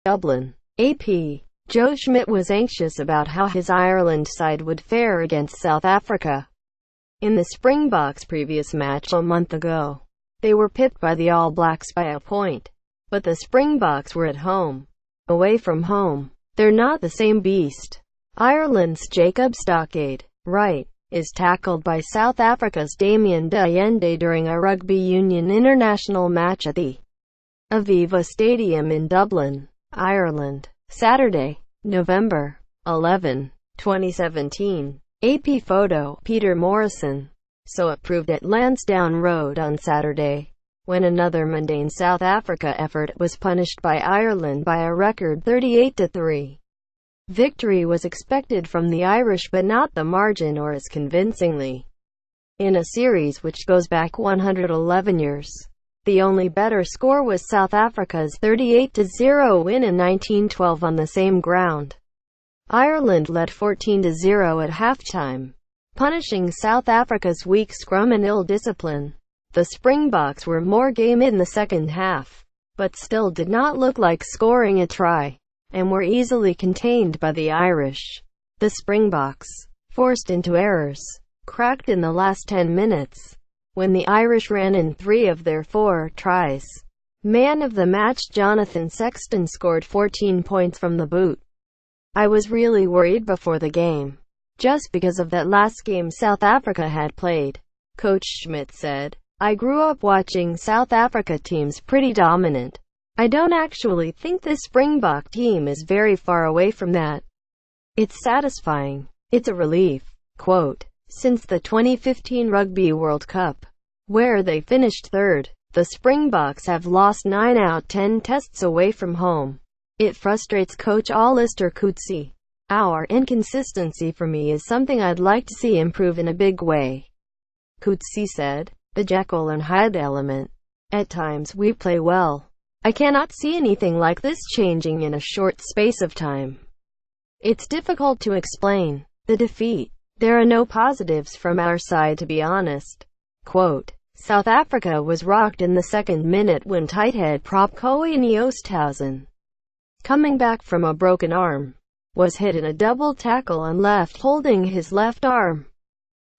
Dublin. AP. Joe Schmidt was anxious about how his Ireland side would fare against South Africa in the Springboks' previous match a month ago. They were pipped by the All Blacks by a point, but the Springboks were at home. Away from home, they're not the same beast. Ireland's Jacob Stockade, right, is tackled by South Africa's Damien de Allende during a Rugby Union international match at the Aviva Stadium in Dublin, Ireland, Saturday, November 11, 2017. AP photo, Peter Morrison. So it proved at Lansdowne Road on Saturday, when another mundane South Africa effort was punished by Ireland by a record 38-3. Victory was expected from the Irish but not the margin or as convincingly. In a series which goes back 111 years, the only better score was South Africa's 38-0 win in 1912 on the same ground. Ireland led 14-0 at halftime, punishing South Africa's weak scrum and ill discipline. The Springboks were more game in the second half, but still did not look like scoring a try, and were easily contained by the Irish. The Springboks, forced into errors, cracked in the last 10 minutes, when the Irish ran in 3 of their 4 tries. Man of the match Jonathan Sexton scored 14 points from the boot. I was really worried before the game, just because of that last game South Africa had played, Coach Schmidt said. I grew up watching South Africa teams pretty dominant. I don't actually think this Springbok team is very far away from that. It's satisfying. It's a relief. Quote, since the 2015 Rugby World Cup, where they finished third, the Springboks have lost 9 out of 10 tests away from home. It frustrates coach Alistair Coetzee. Our inconsistency for me is something I'd like to see improve in a big way, Coetzee said. The Jekyll and Hyde element. At times we play well. I cannot see anything like this changing in a short space of time. It's difficult to explain the defeat. There are no positives from our side, to be honest. Quote, South Africa was rocked in the second minute when tighthead prop Koeni Oosthuizen, coming back from a broken arm, was hit in a double tackle and left holding his left arm.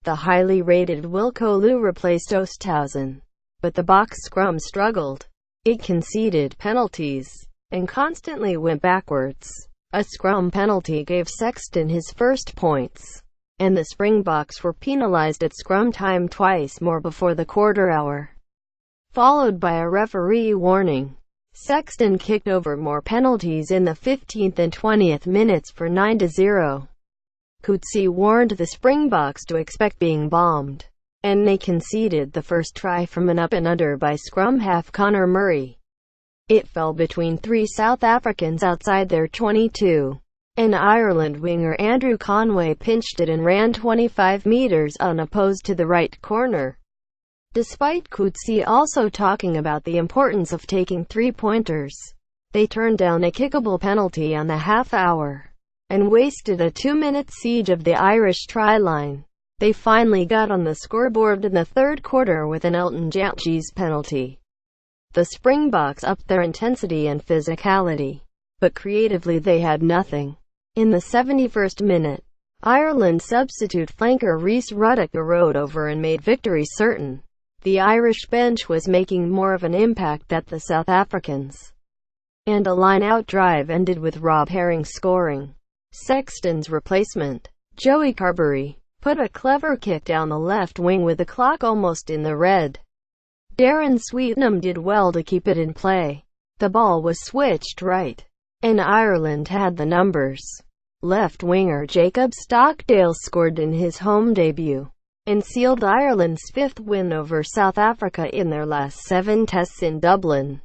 The highly rated Wilco Louw replaced Oosthuizen, but the box scrum struggled. It conceded penalties, and constantly went backwards. A scrum penalty gave Sexton his first points, and the Springboks were penalised at scrum time twice more before the quarter hour, followed by a referee warning. Sexton kicked over more penalties in the 15th and 20th minutes for 9-0. Coetzee warned the Springboks to expect being bombed, and they conceded the first try from an up-and-under by scrum half Conor Murray. It fell between 3 South Africans outside their 22, and Ireland winger Andrew Conway pinched it and ran 25 metres unopposed to the right corner. Despite Coetzee also talking about the importance of taking 3-pointers, they turned down a kickable penalty on the half-hour, and wasted a 2-minute siege of the Irish try line. They finally got on the scoreboard in the third quarter with an Elton Jantjies penalty. The Springboks upped their intensity and physicality, but creatively they had nothing. In the 71st minute, Ireland substitute flanker Rhys Ruddock rode over and made victory certain. The Irish bench was making more of an impact than the South Africans, and a line-out drive ended with Rob Herring scoring. Sexton's replacement, Joey Carbery, put a clever kick down the left wing with the clock almost in the red. Darren Sweetnam did well to keep it in play. The ball was switched right, and Ireland had the numbers. Left winger Jacob Stockdale scored in his home debut, and sealed Ireland's 5th win over South Africa in their last 7 tests in Dublin.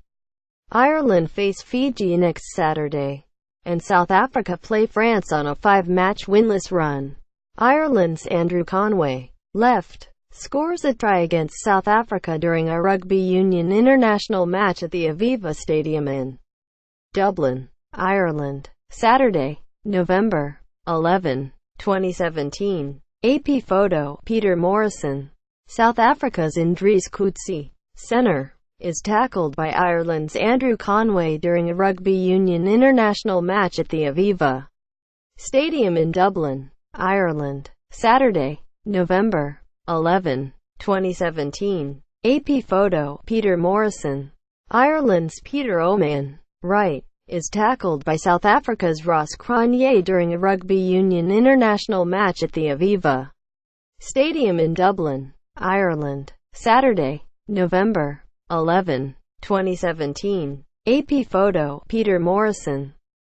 Ireland face Fiji next Saturday, and South Africa play France on a 5-match winless run. Ireland's Andrew Conway, left, scores a try against South Africa during a Rugby Union international match at the Aviva Stadium in Dublin, Ireland, Saturday, November 11, 2017. AP photo, Peter Morrison. South Africa's Andries Coetzee centre, is tackled by Ireland's Andrew Conway during a Rugby Union international match at the Aviva Stadium in Dublin, Ireland, Saturday, November 11, 2017. AP photo, Peter Morrison. Ireland's Peter O'Mahony, right, is tackled by South Africa's Ross Cronje during a Rugby Union international match at the Aviva Stadium in Dublin, Ireland, Saturday, November 11, 2017. AP photo, Peter Morrison.